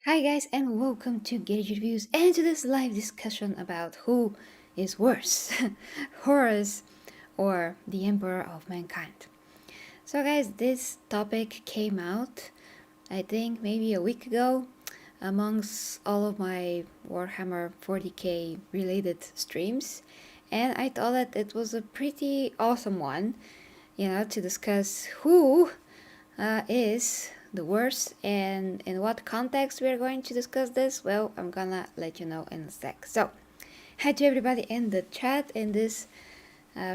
Hi guys and welcome to Geri Reviews and to this live discussion about who is worse, Horus or the Emperor of Mankind. So guys, this topic came out I think maybe a week ago amongst all of my Warhammer 40k related streams, and I thought that it was a pretty awesome one, to discuss who is the worst and in what context we are going to discuss this. Well, I'm gonna let you know in a sec. So hi to everybody in the chat in this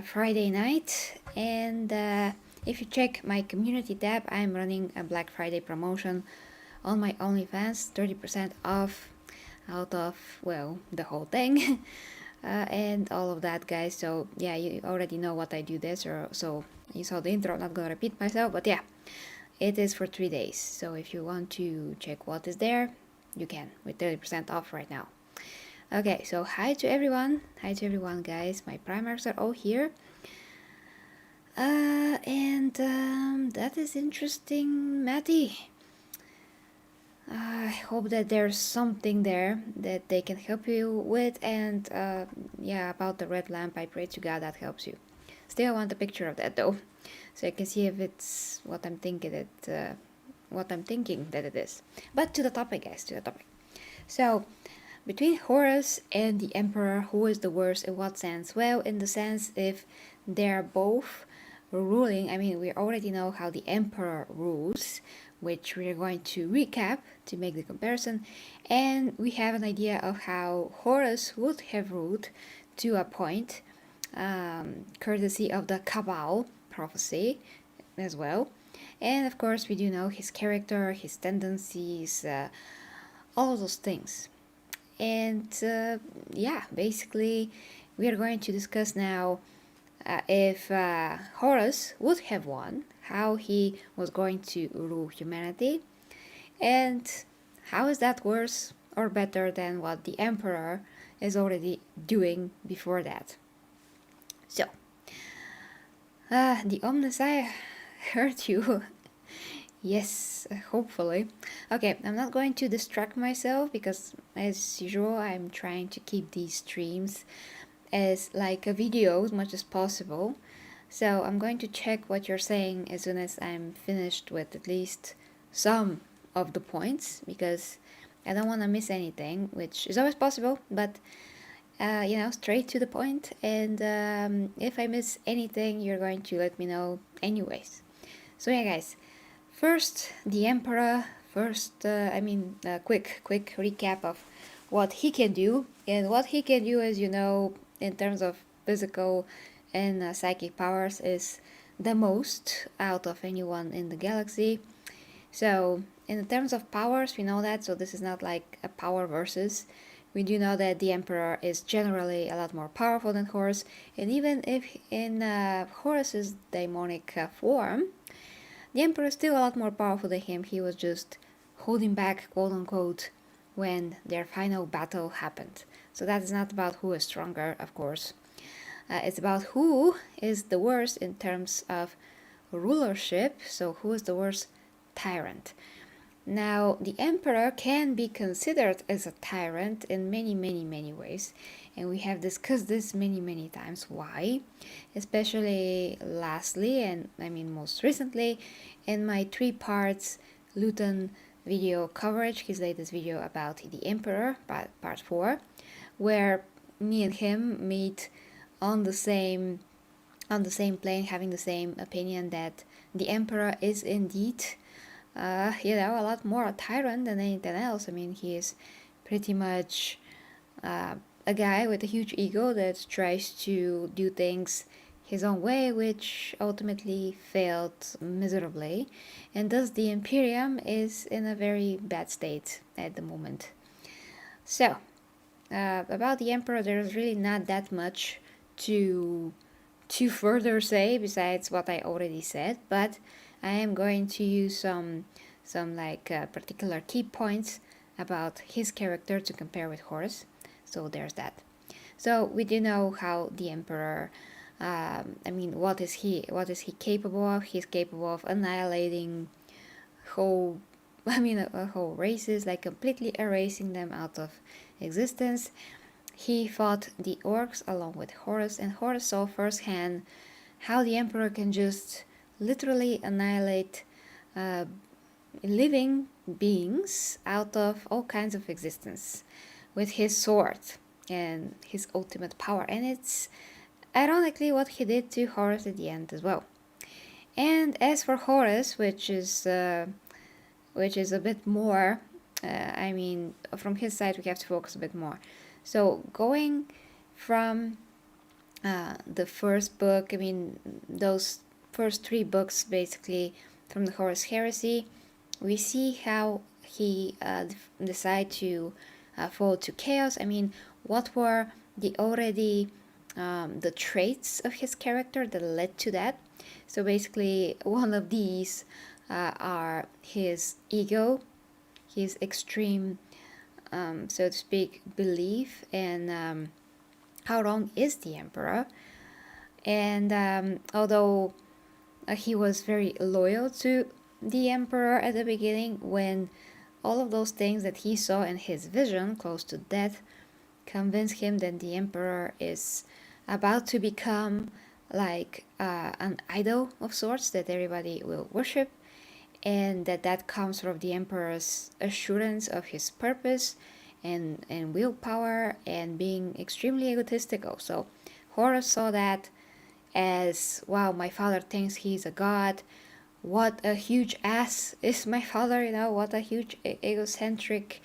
Friday night, and if you check my community tab, I'm running a Black Friday promotion on my OnlyFans, 30% off out of, well, the whole thing. And all of that, guys. So yeah, you already know what I do this, or so you saw the intro. I'm not gonna repeat myself, but yeah, it is for 3 days, so if you want to check what is there, you can with 30% off right now. Okay, so hi to everyone. Hi to everyone, guys. My primaries are all here. And that is interesting, Matty. I hope that there's something there that they can help you with. And yeah, about the red lamp, I pray to God that helps you. Still, I want a picture of that though, so I can see if it's what I'm thinking that it is. But to the topic, guys, to the topic. So, between Horus and the Emperor, who is the worst in what sense? Well, in the sense if they're both ruling, I mean, we already know how the Emperor rules, which we are going to recap to make the comparison, and we have an idea of how Horus would have ruled to a point, courtesy of the Cabal prophecy as well. And of course, we do know his character, his tendencies, all of those things. And yeah, basically, we are going to discuss now if Horus would have won, how he was going to rule humanity, and how is that worse or better than what the Emperor is already doing before that. So, the Omnis, I heard you. Yes, hopefully. Okay, I'm not going to distract myself because, as usual, I'm trying to keep these streams as like a video as much as possible. So I'm going to check what you're saying as soon as I'm finished with at least some of the points, because I don't want to miss anything, which is always possible, but straight to the point. And if I miss anything, you're going to let me know anyways. So yeah, guys. First, the Emperor. First, quick recap of what he can do, and what he can do, as you know, in terms of physical and psychic powers, is the most out of anyone in the galaxy. So, in terms of powers, we know that. So this is not like a power versus. We do know that the Emperor is generally a lot more powerful than Horus, and even if in Horus's demonic form, the Emperor is still a lot more powerful than him. He was just holding back, quote unquote, when their final battle happened. So that is not about who is stronger, of course. It's about who is the worst in terms of rulership. So who is the worst tyrant? Now, the Emperor can be considered as a tyrant in many ways, and we have discussed this many times. Why? Especially lastly, and I mean most recently, in my 3 parts Luton video coverage, his latest video about the Emperor, part 4, where me and him meet on the same plane, having the same opinion that the Emperor is indeed a lot more a tyrant than anything else. I mean, he is pretty much a guy with a huge ego that tries to do things his own way, which ultimately failed miserably, and thus the Imperium is in a very bad state at the moment. So, about the Emperor, there's really not that much to further say besides what I already said, but I am going to use some particular key points about his character to compare with Horus. So there's that. So we do know how the Emperor. What is he capable of? He's capable of annihilating whole whole races, like completely erasing them out of existence. He fought the orcs along with Horus, and Horus saw firsthand how the Emperor can just literally annihilate living beings out of all kinds of existence with his sword and his ultimate power. And it's ironically what he did to Horus at the end as well. And as for Horus, which is a bit more, from his side we have to focus a bit more. So going from the first book, those first 3 books basically from the Horus Heresy, we see how he decided to fall to chaos. What were the already the traits of his character that led to that? So basically, one of these are his ego, his extreme, so to speak, belief in how wrong is the Emperor. And although he was very loyal to the Emperor at the beginning, when all of those things that he saw in his vision close to death convinced him that the Emperor is about to become like an idol of sorts that everybody will worship, and that comes from the Emperor's assurance of his purpose and willpower and being extremely egotistical. So Horus saw that as, wow, my father thinks he's a god. What a huge ass is my father, what a huge egocentric,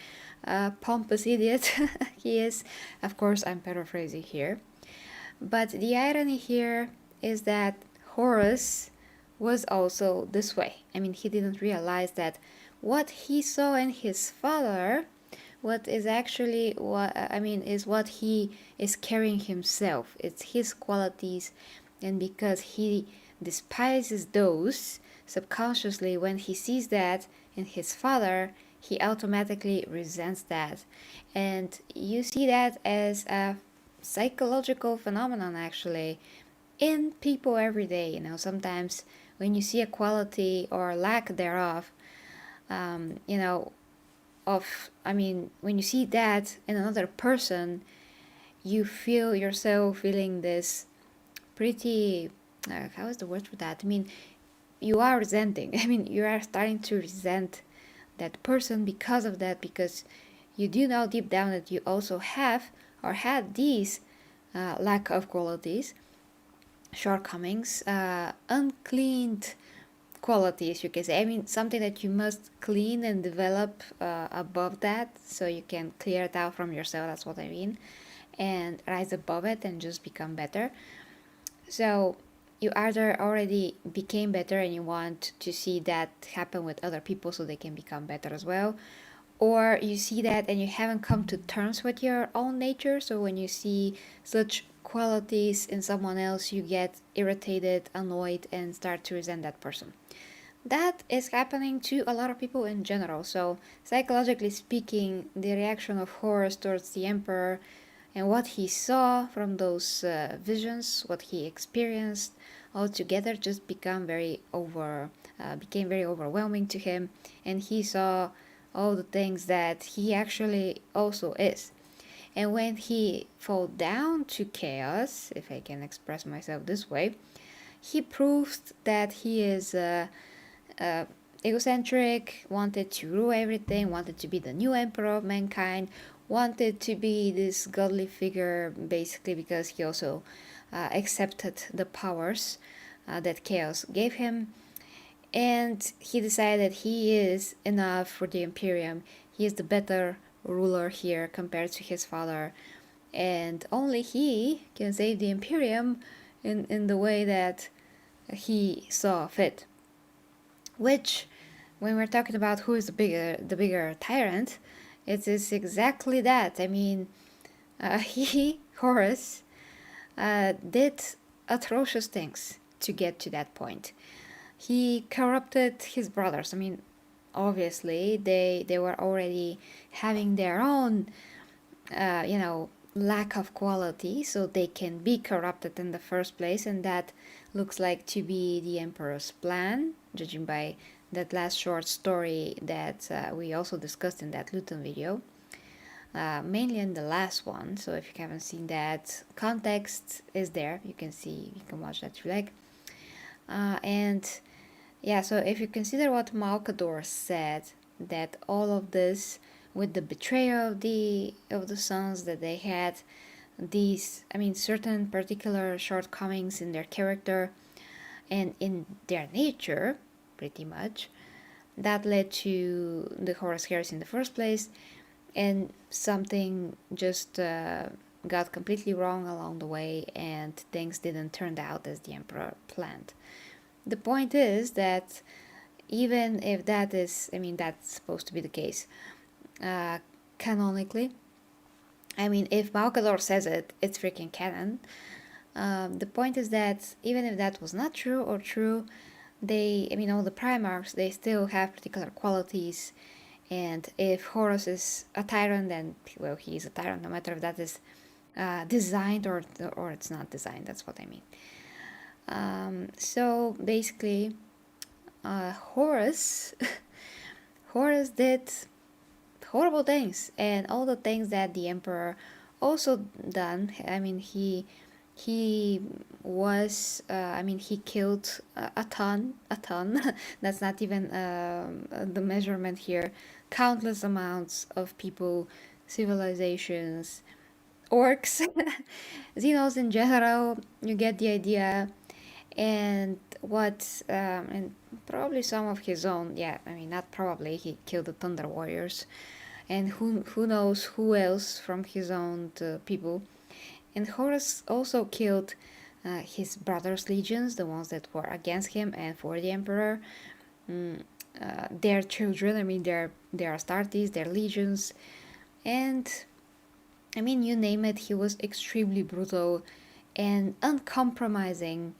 pompous idiot he is. Of course, I'm paraphrasing here. But the irony here is that Horus was also this way. He didn't realize that what he saw in his father, is what he is carrying himself. It's his qualities, and because he despises those, subconsciously, when he sees that in his father, he automatically resents that. And you see that as a psychological phenomenon, actually, in people every day. Sometimes when you see a quality or lack thereof, when you see that in another person, you feel yourself feeling this pretty, how is the word for that? You are resenting. You are starting to resent that person because of that, because you do know deep down that you also have or had these lack of qualities, shortcomings, uncleaned qualities, you can say. Something that you must clean and develop above that, so you can clear it out from yourself. That's what I mean, and rise above it and just become better. So you either already became better and you want to see that happen with other people so they can become better as well, or you see that and you haven't come to terms with your own nature. So when you see such qualities in someone else, you get irritated, annoyed, and start to resent that person. That is happening to a lot of people in general. So psychologically speaking, the reaction of Horus towards the Emperor and what he saw from those visions, what he experienced altogether, just became very overwhelming to him, and he saw all the things that he actually also is. And when he fell down to chaos, if I can express myself this way, he proved that he is egocentric, wanted to rule everything, wanted to be the new emperor of mankind, wanted to be this godly figure, basically because he also accepted the powers that chaos gave him. And he decided he is enough for the imperium. He is the better ruler here compared to his father, and only he can save the imperium in the way that he saw fit. Which, when we're talking about who is the bigger tyrant, it is exactly that. Horus, did atrocious things to get to that point. He corrupted his brothers. Obviously, they were already having their own, lack of quality, so they can be corrupted in the first place, and that looks like to be the emperor's plan, judging by that last short story that we also discussed in that Luton video, mainly in the last one. So if you haven't seen that, context is there. You can watch that if you like. And yeah, so if you consider what Malkador said, that all of this with the betrayal of the sons, that they had these, certain particular shortcomings in their character and in their nature, pretty much, that led to the Horus Heresy in the first place, and something just got completely wrong along the way, and things didn't turn out as the Emperor planned. The point is that even if that is, that's supposed to be the case, canonically, if Malkador says it, it's freaking canon. The point is that even if that was not true or true, they, all the Primarchs, they still have particular qualities. And if Horus is a tyrant, then, well, he's a tyrant, no matter if that is designed or it's not designed. That's what I mean. So basically, Horus did horrible things, and all the things that the Emperor also done. He was, he killed a ton. That's not even the measurement here. Countless amounts of people, civilizations, orcs, Xenos in general. You get the idea. And and probably some of his own. Yeah, not probably. He killed the Thunder Warriors, and who knows who else from his own people. And Horus also killed his brother's legions, the ones that were against him and for the Emperor. Their children, their Astartes, their legions. And, you name it, he was extremely brutal and uncompromising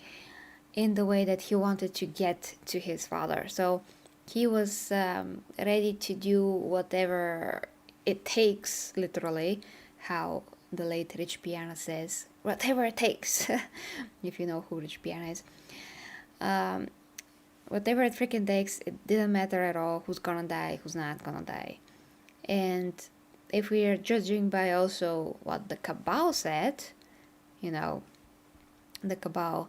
in the way that he wanted to get to his father. So he was ready to do whatever it takes, literally, how the late Rich Piana says, whatever it takes, if you know who Rich Piana is. Whatever it freaking takes, it didn't matter at all who's gonna die, who's not gonna die. And if we are judging by also what the Cabal said, the Cabal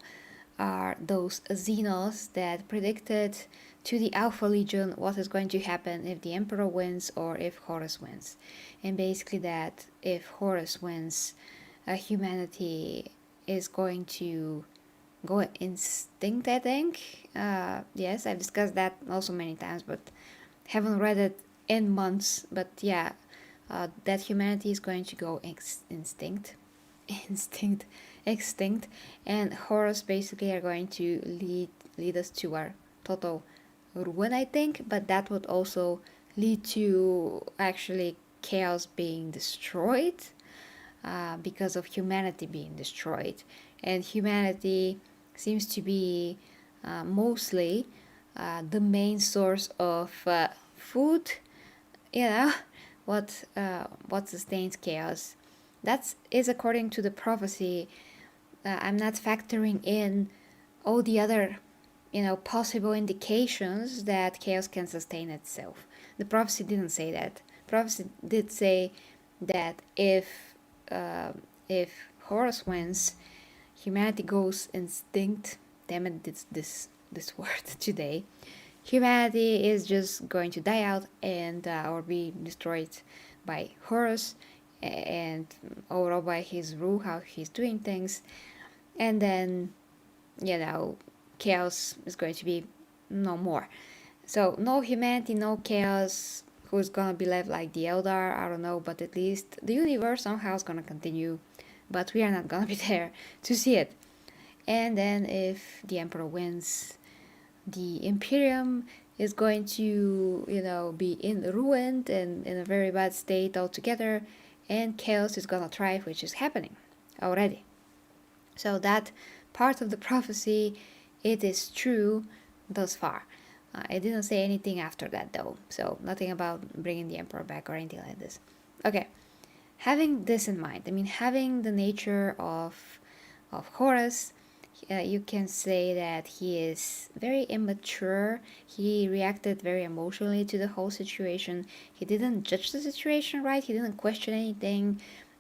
are those Xenos that predicted to the Alpha Legion what is going to happen if the Emperor wins or if Horus wins. And basically that if Horus wins, humanity is going to go extinct, I think. Yes, I've discussed that also many times, but haven't read it in months. But yeah, that humanity is going to go extinct, and Horus basically are going to lead us to our total ruin, I think. But that would also lead to actually chaos being destroyed, because of humanity being destroyed. And humanity seems to be mostly the main source of food, what sustains chaos. That is according to the prophecy. I'm not factoring in all the other, possible indications that chaos can sustain itself. The prophecy didn't say that. Prophecy did say that if Horus wins, humanity goes extinct. Damn it, this word today. Humanity is just going to die out and or be destroyed by Horus and overall by his rule, how he's doing things. And then, chaos is going to be no more. So no humanity, no chaos. Who's gonna be left like the Eldar? I don't know, but at least the universe somehow is gonna continue. But we are not gonna be there to see it. And then if the Emperor wins, the Imperium is going to, be ruined and in a very bad state altogether, and chaos is gonna thrive, which is happening already. So that part of the prophecy, it is true thus far. I didn't say anything after that though, so nothing about bringing the Emperor back or anything like this. Okay, having this in mind, having the nature of Horus, You can say that he is very immature. He reacted very emotionally to the whole situation. He didn't judge the situation, right? He didn't question anything.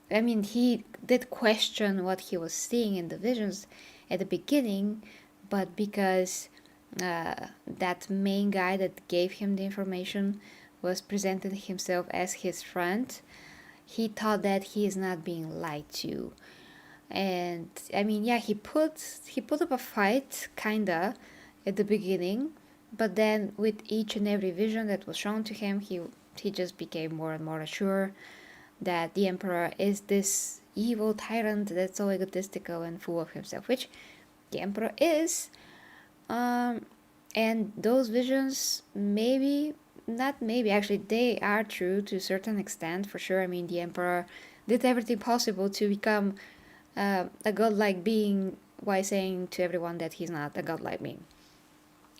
I mean, he did question what he was seeing in the visions at the beginning, but because that main guy that gave him the information was presenting himself as his friend, he thought that he is not being lied to. And I mean, yeah, he put up a fight kinda at the beginning, but then with each and every vision that was shown to him, he just became more and more assured that the emperor is this evil tyrant that's so egotistical and full of himself, which the emperor is. And those visions, maybe, not maybe, actually, they are true to a certain extent, for sure. I mean, the emperor did everything possible to become a godlike being while saying to everyone that he's not a godlike being.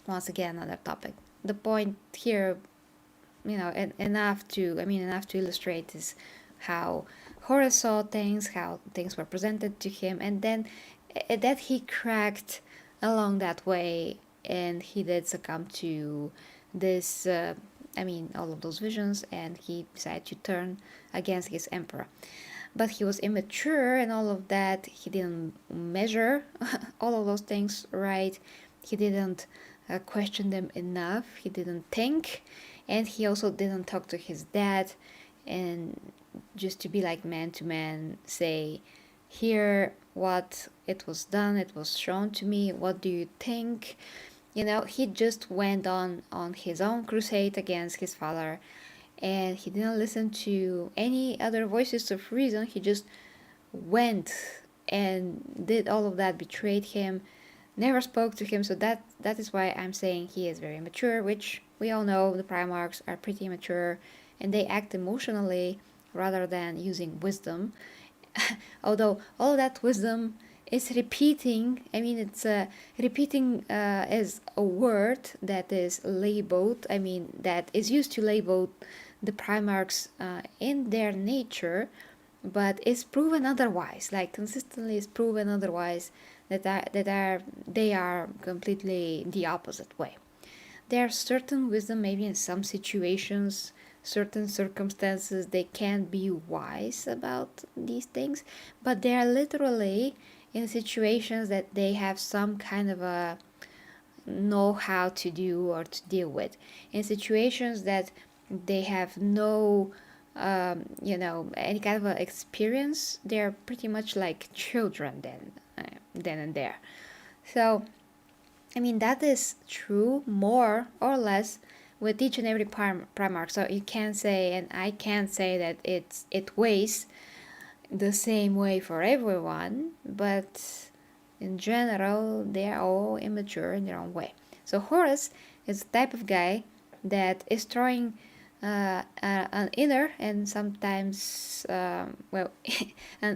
Once again, another topic. The point here, enough to illustrate is how Horus saw things, how things were presented to him, and then that he cracked along that way, and he did succumb to this, all of those visions, and he decided to turn against his emperor. But he was immature and all of that. He didn't measure all of those things right. He didn't question them enough. He didn't think, and he also didn't talk to his dad, and just to be like man to man, say, here what it was done, it was shown to me, what do you think? He just went on his own crusade against his father, and he didn't listen to any other voices of reason. He just went and did all of that, betrayed him, never spoke to him. So that is why I'm saying he is very immature, which we all know the Primarchs are pretty immature, and they act emotionally rather than using wisdom. Although all that wisdom is repeating. I mean, it's repeating as a word that is labeled. I mean, that is used to label the Primarchs in their nature, but is proven otherwise. Like consistently is proven otherwise they are completely the opposite way. There are certain wisdom, maybe in some situations, certain circumstances, they can be wise about these things, but they are literally in situations that they have some kind of a know how to do or to deal with. In situations that they have no any kind of experience, they're pretty much like children then and there. So I mean, that is true more or less with each and every Primarch. So you can't say, and I can't say that it weighs the same way for everyone, but in general, they are all immature in their own way. So Horus is the type of guy that is throwing an inner and sometimes, an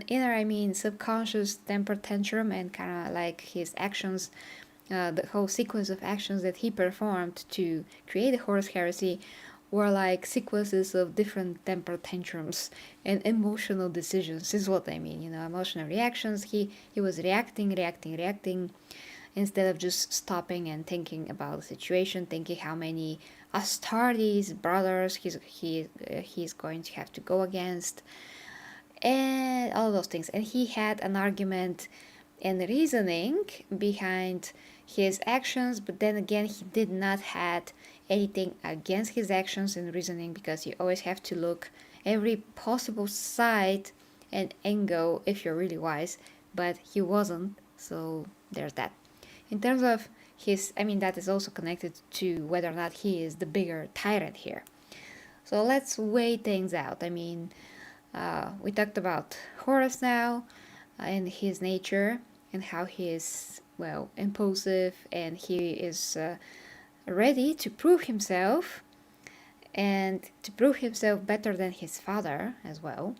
inner, I mean, subconscious temper tantrum, and kind of like his actions, the whole sequence of actions that he performed to create the Horus Heresy were like sequences of different temper tantrums and emotional decisions, is what I mean. Emotional reactions. He was reacting, instead of just stopping and thinking about the situation, thinking how many Astartes brothers he's going to have to go against, and all those things. And he had an argument and reasoning behind his actions, but then again, he did not had anything against his actions and reasoning, because you always have to look every possible side and angle if you're really wise, but he wasn't, so there's that. In terms of his, that is also connected to whether or not he is the bigger tyrant here. So let's weigh things out. We talked about Horus now, and his nature, and how he is, impulsive, and he is ready to prove himself, and to prove himself better than his father as well.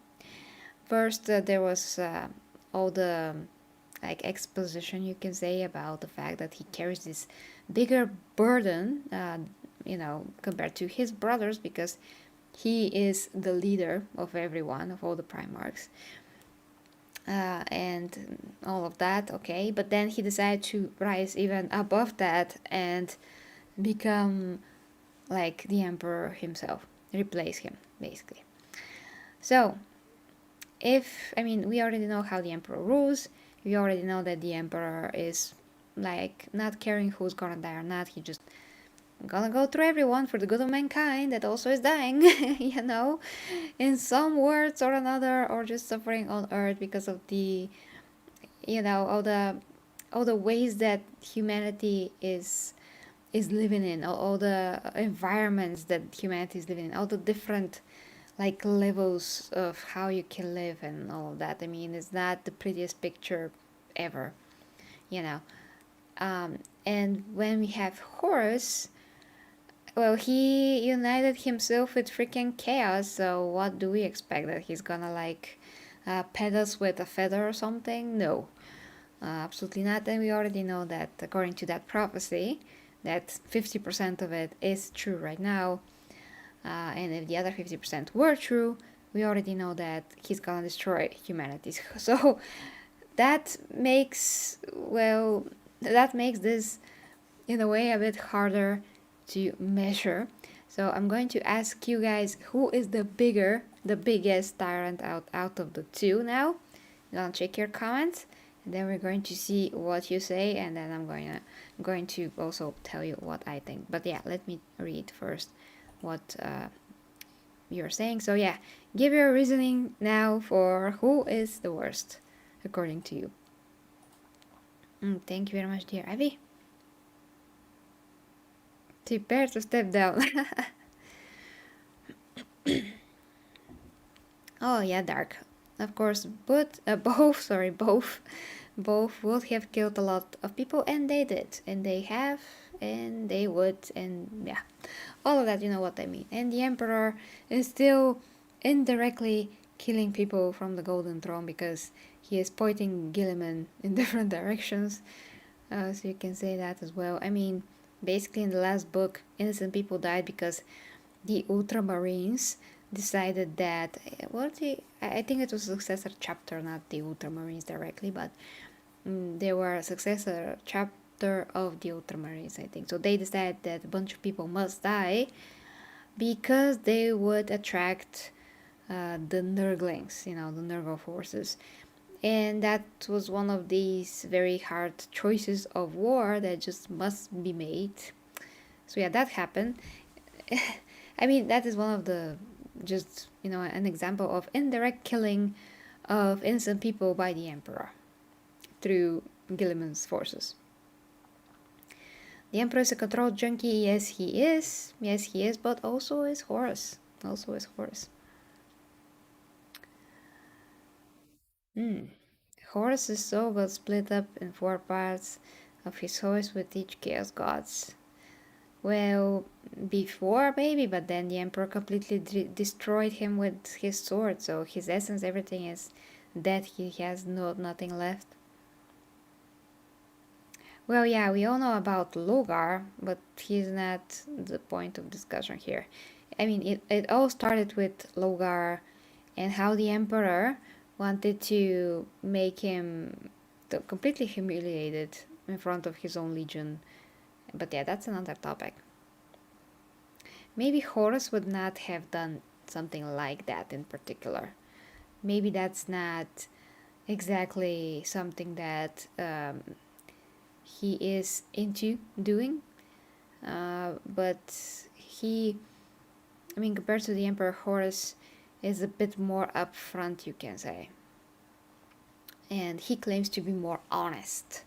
First, there was all the exposition, you can say, about the fact that he carries this bigger burden, compared to his brothers, because he is the leader of everyone, of all the Primarchs. and all of that, okay, but then he decided to rise even above that and become like the emperor himself, replace him basically. So we already know how the emperor rules. We already know that the emperor is like not caring who's gonna die or not. He just gonna go through everyone for the good of mankind that also is dying, in some words or another, or just suffering on earth because of the, all the ways that humanity is living in, all the environments that humanity is living in, all the different like levels of how you can live and all of that. I mean, it's not the prettiest picture ever, you know. And when we have Horus, well, he united himself with freaking chaos. So what do we expect, that he's gonna like pet us with a feather or something? No, absolutely not. And we already know that according to that prophecy, that 50% of it is true right now. And if the other 50% were true, we already know that he's gonna destroy humanity. So that makes, this in a way a bit harder to measure. So I'm going to ask you guys, who is the biggest tyrant out of the two now? I'm gonna check your comments, and then we're going to see what you say, and then I'm going to also tell you what I think. But yeah, let me read first what you're saying. So yeah, give your reasoning now for who is the worst according to you. Thank you very much, dear Ivy. Prepare to step down. Oh yeah, Dark. Of course, but both would have killed a lot of people, and they did, and they have, and they would, and yeah, all of that. You know what I mean. And the Emperor is still indirectly killing people from the Golden Throne because he is pointing Gilliman in different directions. So you can say that as well. I mean, basically in the last book, innocent people died because the Ultramarines decided that, I think it was a successor chapter, not the Ultramarines directly, but they were a successor chapter of the Ultramarines, I think. So they decided that a bunch of people must die because they would attract the Nurglings, the Nurgle forces. And that was one of these very hard choices of war that just must be made. So yeah, that happened. I mean, that is one of the, just, an example of indirect killing of innocent people by the Emperor through Gilliman's forces. The Emperor is a control junkie. Yes, he is. Yes, he is. But also is Horus. Horus's soul was split up in 4 parts of his horse with each chaos gods. Well, before maybe, but then the Emperor completely destroyed him with his sword, so his essence, everything is dead. He has nothing left. Well, yeah, we all know about Logar, but he's not the point of discussion here. I mean, it all started with Logar and how the Emperor wanted to make him completely humiliated in front of his own legion. But yeah, that's another topic. Maybe Horus would not have done something like that in particular. Maybe that's not exactly something that he is into doing. But compared to the Emperor, Horus is a bit more upfront, you can say. And he claims to be more honest.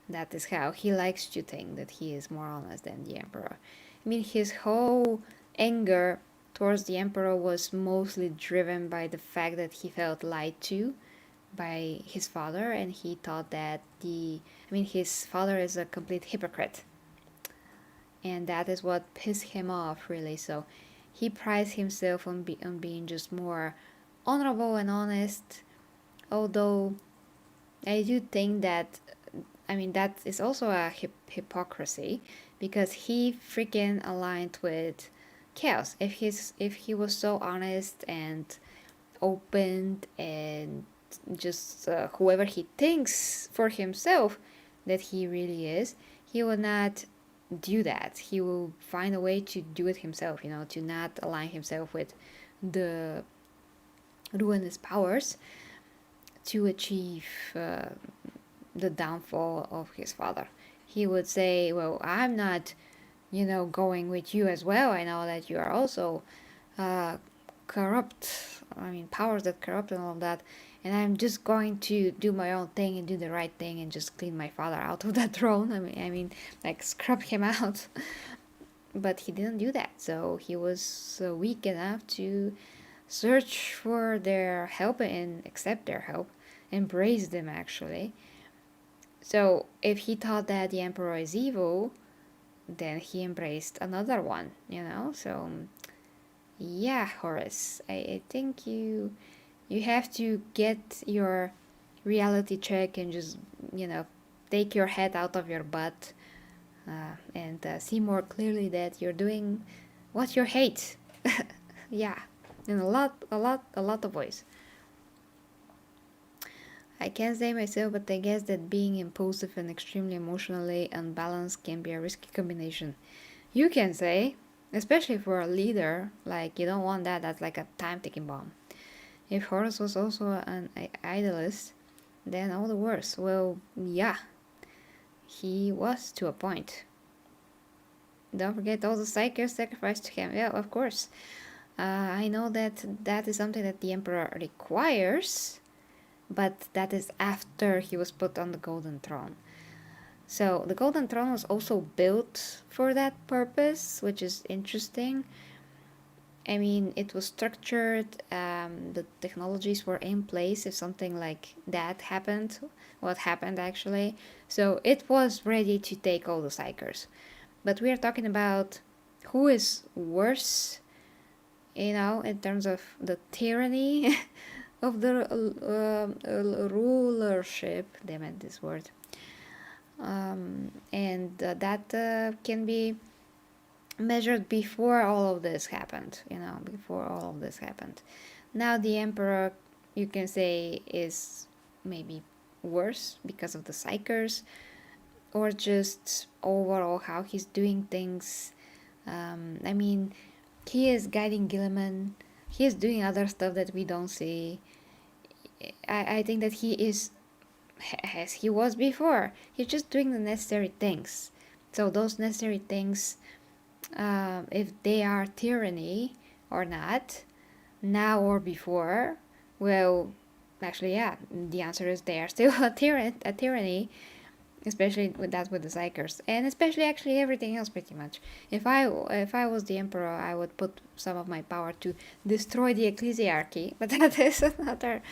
That is how he likes to think, that he is more honest than the Emperor. I mean, his whole anger towards the Emperor was mostly driven by the fact that he felt lied to by his father, and he thought that his father is a complete hypocrite. And that is what pissed him off, really. So he prides himself on being just more honorable and honest, although I do think that that is also a hypocrisy, because he freaking aligned with chaos. If he was so honest and open and just whoever he thinks for himself that he really is, he will not do that. He will find a way to do it himself, to not align himself with the ruinous powers to achieve the downfall of his father. He would say, well, I'm not, going with you as well. I know that you are also corrupt, powers that corrupt and all of that. And I'm just going to do my own thing and do the right thing and just clean my father out of that throne. Like scrub him out. But he didn't do that. So he was weak enough to search for their help and accept their help, embrace them actually. So if he thought that the emperor is evil, then he embraced another one, So yeah, Horus, I think you have to get your reality check and just take your head out of your butt and see more clearly that you're doing what you hate. Yeah, in a lot of ways. I can't say myself, but I guess that being impulsive and extremely emotionally unbalanced can be a risky combination. You can say, especially for a leader, like you don't want that. That's like a time-ticking bomb. If Horus was also an idealist, then all the worse. Well, yeah, he was to a point. Don't forget all the psychers sacrificed to him. Yeah, of course. I know that is something that the Emperor requires, but that is after he was put on the Golden Throne. So the Golden Throne was also built for that purpose, which is interesting. It was structured, the technologies were in place if something like that happened, what happened actually. So it was ready to take all the Psychers. But we are talking about who is worse, in terms of the tyranny of the rulership. Damn it, this word. And that can be measured before all of this happened. Now the emperor, you can say, is maybe worse because of the Psychers, or just overall how he's doing things. He is guiding Gilliman. He is doing other stuff that we don't see. I think that he is, as he was before, he's just doing the necessary things. So those necessary things, if they are tyranny or not, now or before, well, actually, yeah, the answer is they are still a tyranny, especially with the Psychers, and especially actually everything else pretty much. If I was the emperor, I would put some of my power to destroy the ecclesiarchy, but that is another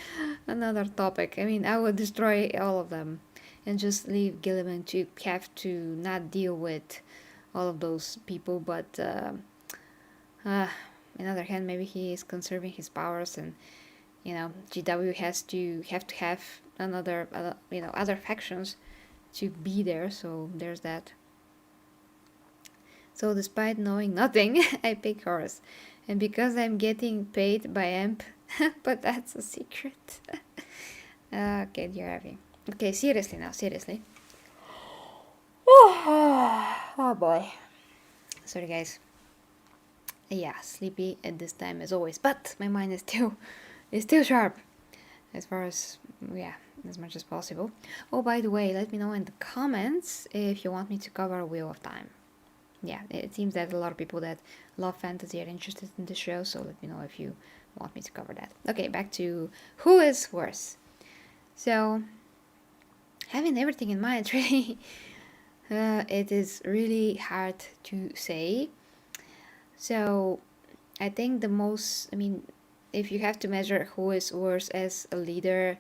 topic. I would destroy all of them and just leave Gilliman to have to not deal with all of those people. But on the other hand, maybe he is conserving his powers, and GW has to have another other factions to be there, so there's that. So despite knowing nothing, I pick Horus, and because I'm getting paid by Amp, but that's a secret. Okay, you're having. Okay, seriously now, seriously. Oh boy. Sorry guys. Yeah, sleepy at this time as always, but my mind is still sharp, as far as as much as possible. Oh, by the way, let me know in the comments if you want me to cover Wheel of Time. Yeah, it seems that a lot of people that love fantasy are interested in the show, so let me know if you want me to cover that. Okay, back to who is worse. So, having everything in mind, really, it is really hard to say. So, I think the most, if you have to measure who is worse as a leader,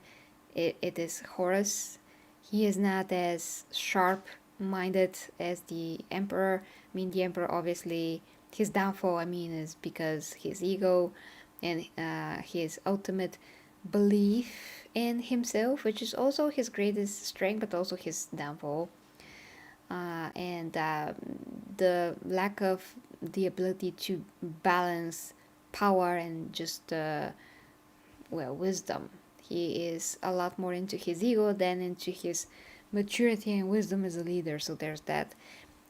it is Horus. He is not as sharp-minded as the Emperor. The Emperor, obviously, his downfall, is because his ego and his ultimate belief in himself, which is also his greatest strength, but also his downfall. And the lack of the ability to balance power and just, wisdom. He is a lot more into his ego than into his maturity and wisdom as a leader, so there's that.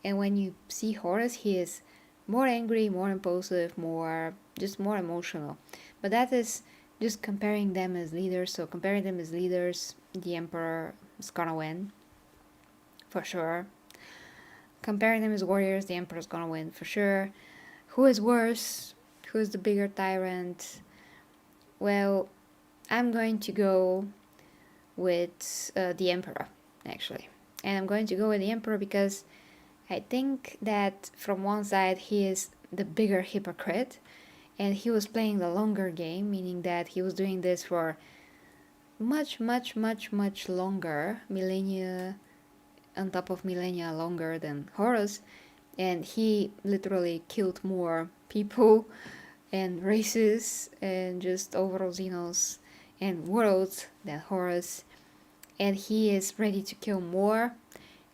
And when you see Horus, he is more angry, more impulsive, more emotional. But that is just comparing them as leaders. So comparing them as leaders, the Emperor is gonna win for sure. Comparing them as warriors, the Emperor is gonna win for sure. Who is worse? Who is the bigger tyrant? Well, I'm going to go with the Emperor, actually. And I'm going to go with the Emperor because I think that from one side he is the bigger hypocrite, and he was playing the longer game, meaning that he was doing this for much longer, millennia on top of millennia longer than Horus, and he literally killed more people and races and just overall xenos and worlds than Horus, and he is ready to kill more,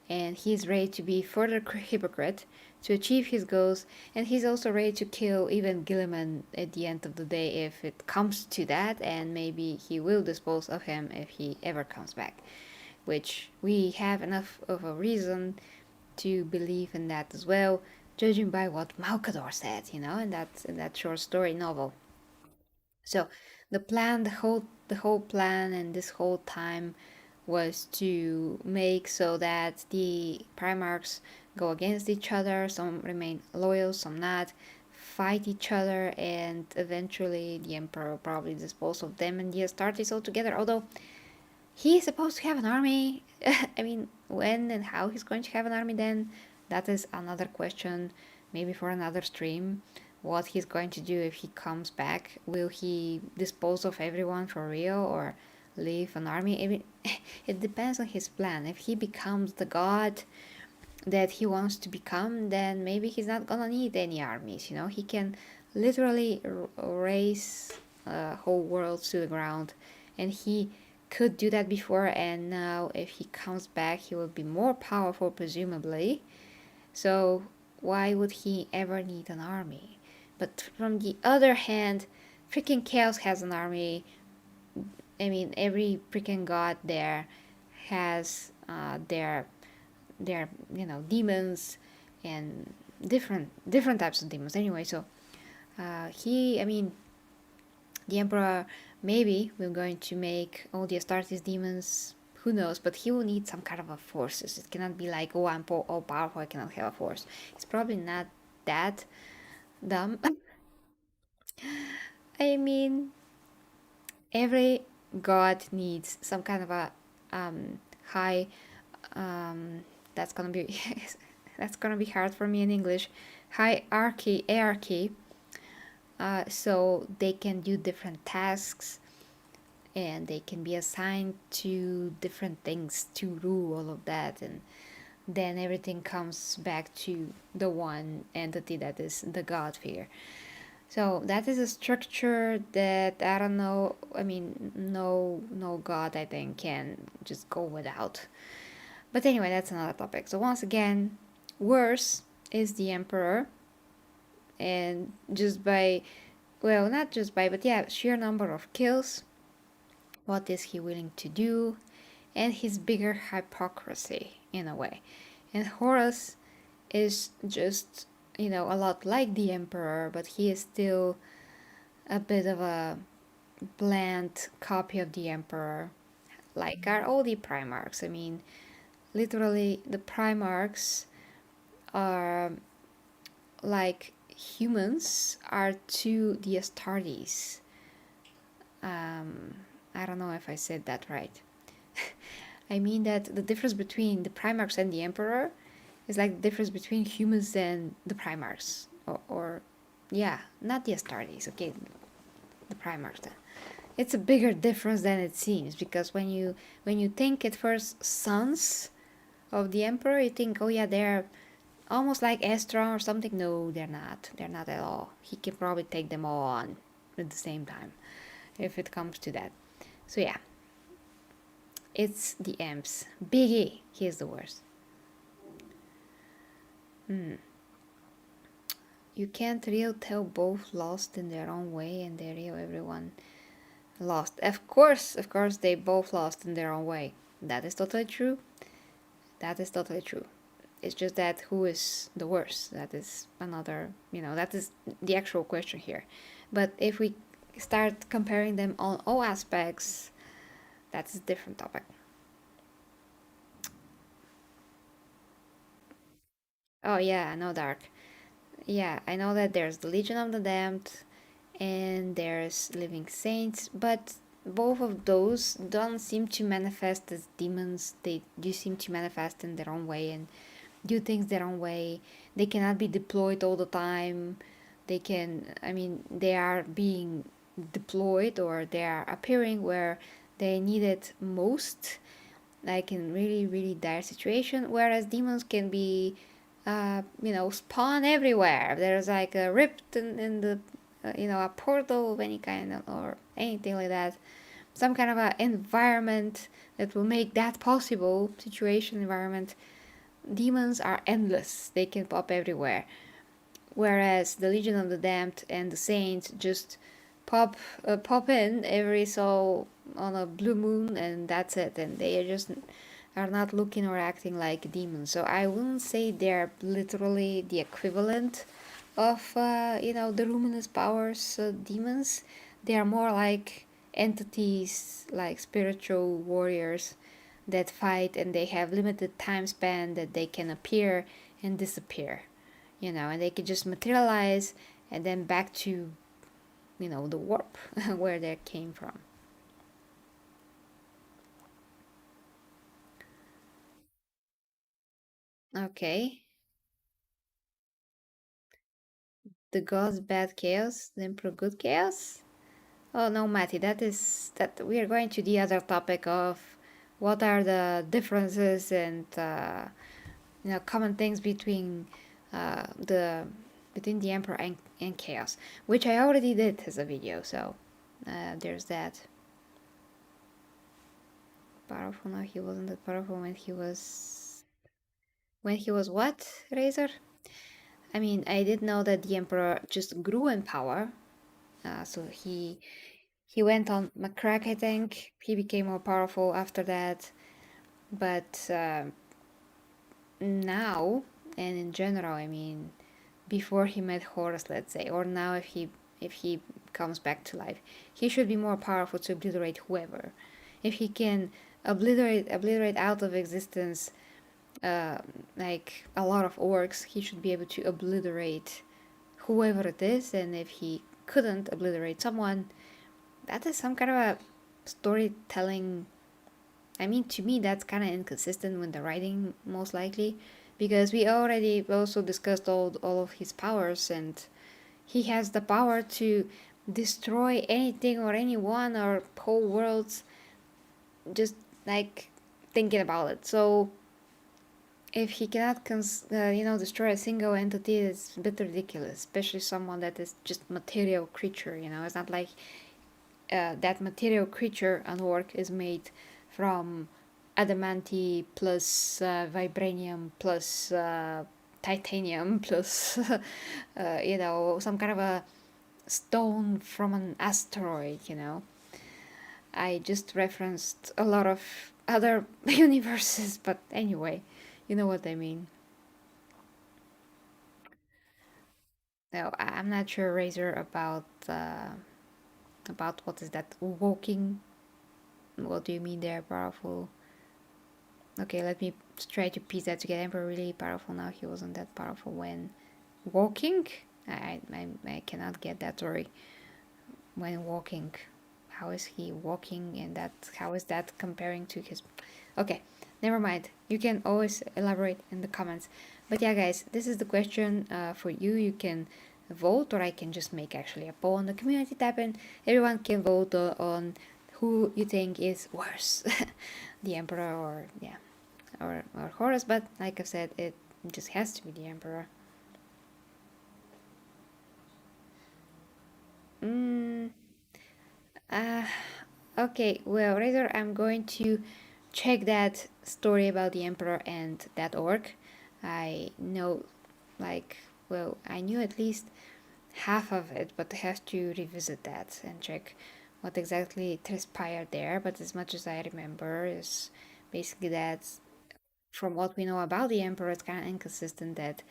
and he's ready to be further hypocrite to achieve his goals, and he's also ready to kill even Gilliman at the end of the day if it comes to that, and maybe he will dispose of him if he ever comes back, which we have enough of a reason to believe in that as well, judging by what Malkador said, in that short story novel. So the plan, the whole plan, and this whole time was to make so that the Primarchs go against each other, some remain loyal, some not, fight each other, and eventually the Emperor will probably dispose of them and the Astartes altogether, although he is supposed to have an army. I mean, when and how he's going to have an army then, that is another question, maybe for another stream. What he's going to do if he comes back. Will he dispose of everyone for real or leave an army? I mean, it depends on his plan. If he becomes the god that he wants to become, then maybe he's not gonna need any armies. He can literally raise whole worlds to the ground, and he could do that before, and now if he comes back he will be more powerful presumably, so why would he ever need an army? But from the other hand, freaking Chaos has an army. I mean, every freaking god there has their demons and different types of demons anyway. So I mean, the Emperor maybe we're going to make all the Astartes demons, who knows, but he will need some kind of a forces. It cannot be like, oh, I'm all powerful, I cannot have a force. It's probably not that dumb. I mean, every god needs some kind of a high that's gonna be that's gonna be hard for me in English, hierarchy, so they can do different tasks and they can be assigned to different things to rule all of that, and then everything comes back to the one entity that is the god figure. So that is a structure that I don't know. I mean, no god I think can just go without. But anyway, that's another topic. So once again, worse is the Emperor, and just by, well, not just by, but yeah, sheer number of kills. What is he willing to do? And his bigger hypocrisy in a way. And Horus is just, a lot like the Emperor, but he is still a bit of a bland copy of the Emperor, like are all the Primarchs. I mean, literally, the Primarchs are like humans are to the Astartes. I don't know if I said that right. I mean that the difference between the Primarchs and the Emperor is like the difference between humans and the Primarchs. Or yeah, not the Astartes, okay, the Primarchs then. It's a bigger difference than it seems, because when you think at first sons of the Emperor, you think, oh yeah, they're almost like Estron or something. No, they're not. They're not at all. He can probably take them all on at the same time, if it comes to that. So yeah, it's the Emps. Biggie, he is the worst. You can't really tell both lost in their own way and they real everyone. lost. Of course, they both lost in their own way. That is totally true. That is totally true. It's just that who is the worst? That is another, that is the actual question here. But if we start comparing them on all aspects, that's a different topic. Oh, yeah, I know Dark. Yeah, I know that there's the Legion of the Damned and there's Living Saints, but both of those don't seem to manifest as demons. They do seem to manifest in their own way and do things their own way. They cannot be deployed all the time. They are being deployed or they are appearing where they need it most, like in really, really dire situation, whereas demons can be, spawn everywhere. There's like a rift in the, a portal of any kind or anything like that. Some kind of a environment that will make that possible, situation, environment. Demons are endless. They can pop everywhere. Whereas the Legion of the Damned and the Saints just pop in every so on a blue moon and that's it. And they just are not looking or acting like demons. So I wouldn't say they're literally the equivalent of the luminous powers demons. They are more like entities, like spiritual warriors that fight and they have limited time span that they can appear and disappear, and they can just materialize and then back to, the warp where they came from. Okay. The gods bad chaos, the emperor good chaos? Oh no, Matty, that we are going to the other topic of what are the differences and common things the between the emperor and chaos, which I already did as a video. So there's that. Powerful? No, he wasn't that powerful when he was what, Razor? I mean, I did know that the emperor just grew in power. So he went on McCrack, I think. He became more powerful after that. But now, and in general, I mean, before he met Horus, let's say, or now if he comes back to life, he should be more powerful to obliterate whoever. If he can obliterate out of existence uh, like a lot of orcs, he should be able to obliterate whoever it is. And if he couldn't obliterate someone, that is some kind of a storytelling. I mean, to me, that's kind of inconsistent with the writing, most likely, because we already also discussed all of his powers, and he has the power to destroy anything or anyone or whole worlds, just like thinking about it. So if he cannot destroy a single entity, it's a bit ridiculous, especially someone that is just material creature. It's not like that material creature, an orc, is made from adamanti plus vibranium plus titanium plus some kind of a stone from an asteroid. I just referenced a lot of other universes, but anyway, you know what I mean. No, I'm not sure, Razor, about what is that walking. What do you mean they're powerful? Okay, let me try to piece that together. Emperor really powerful now. He wasn't that powerful when walking. I cannot get that story. When walking, how is he walking, and that how is that comparing to his? Okay, never mind. You can always elaborate in the comments. But yeah, guys, this is the question for you. You can vote, or I can just make actually a poll on the community tab, and everyone can vote on who you think is worse, the emperor or yeah, or Horus. But like I said, it just has to be the emperor. Mm, uh, okay, well, Razor, I'm going to check that story about the emperor and that orc. I know, like, well, I knew at least half of it, but I have to revisit that and check what exactly transpired there, but as much as I remember is basically that from what we know about the Emperor, it's kind of inconsistent that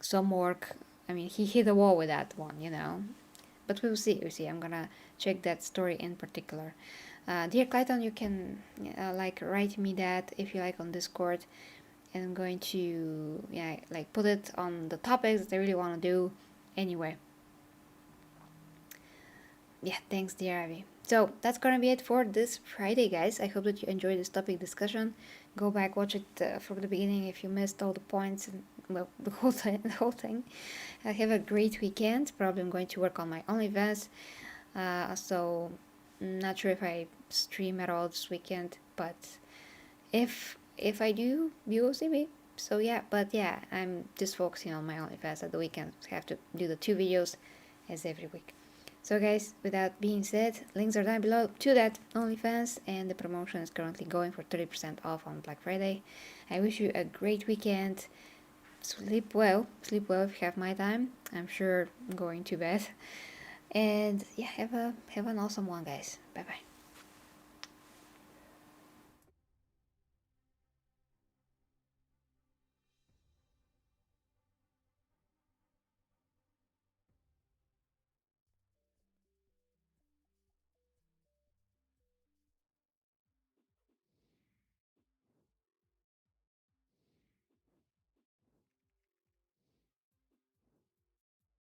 some orc, I mean, he hit a wall with that one, you know. But we'll see, I'm gonna check that story in particular. Dear Clayton, you can like write me that if you like on Discord, and I'm going to like put it on the topics that I really want to do anyway. Yeah, thanks, dear Abby. So that's gonna be it for this Friday, guys. I hope that you enjoyed this topic discussion. Go back, watch it from the beginning if you missed all the points and well, the whole thing. The whole thing. Have a great weekend. Probably I'm going to work on my OnlyFans. So not sure if I stream at all this weekend, but if I do, you will see me. So yeah, but yeah, I'm just focusing on my OnlyFans at the weekend. I have to do the 2 videos as every week. So guys, with that being said, links are down below to that OnlyFans, and the promotion is currently going for 30% off on Black Friday. I wish you a great weekend. Sleep well if you have my time. I'm sure I'm going to bed. And yeah, have an awesome one, guys. Bye bye.